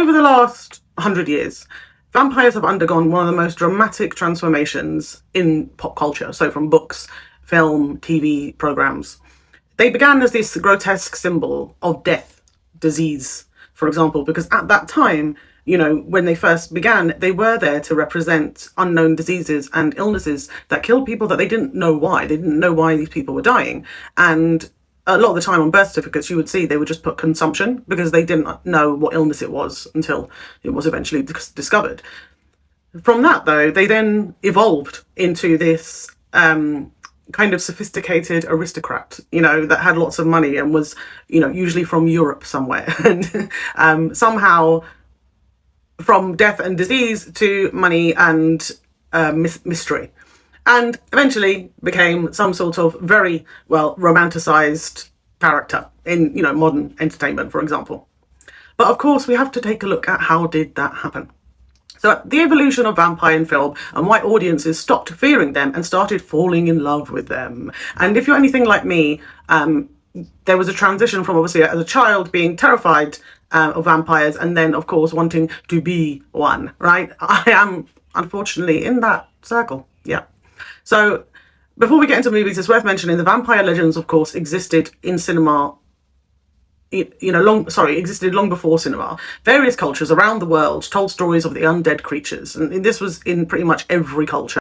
over the last 100 years, vampires have undergone one of the most dramatic transformations in pop culture. So from books, film, TV programs. They began as this grotesque symbol of death, disease, for example, because at that time, you know, when they first began, they were there to represent unknown diseases and illnesses that killed people that they didn't know why. They didn't know why these people were dying. And a lot of the time on birth certificates, you would see they would just put consumption because they didn't know what illness it was until it was eventually discovered. From that, though, they then evolved into this kind of sophisticated aristocrat, you know, that had lots of money and was, you know, usually from Europe somewhere. And somehow from death and disease to money and mystery. And eventually became some sort of very, well, romanticized character in, you know, modern entertainment, for example. But of course, we have to take a look at how did that happen. So the evolution of vampire in film and why audiences stopped fearing them and started falling in love with them. And if you're anything like me, there was a transition from obviously as a child being terrified of vampires and then of course wanting to be one, right? I am unfortunately in that circle, yeah. So before we get into movies, it's worth mentioning the vampire legends of course existed in cinema, existed long before cinema. Various cultures around the world told stories of the undead creatures, and this was in pretty much every culture.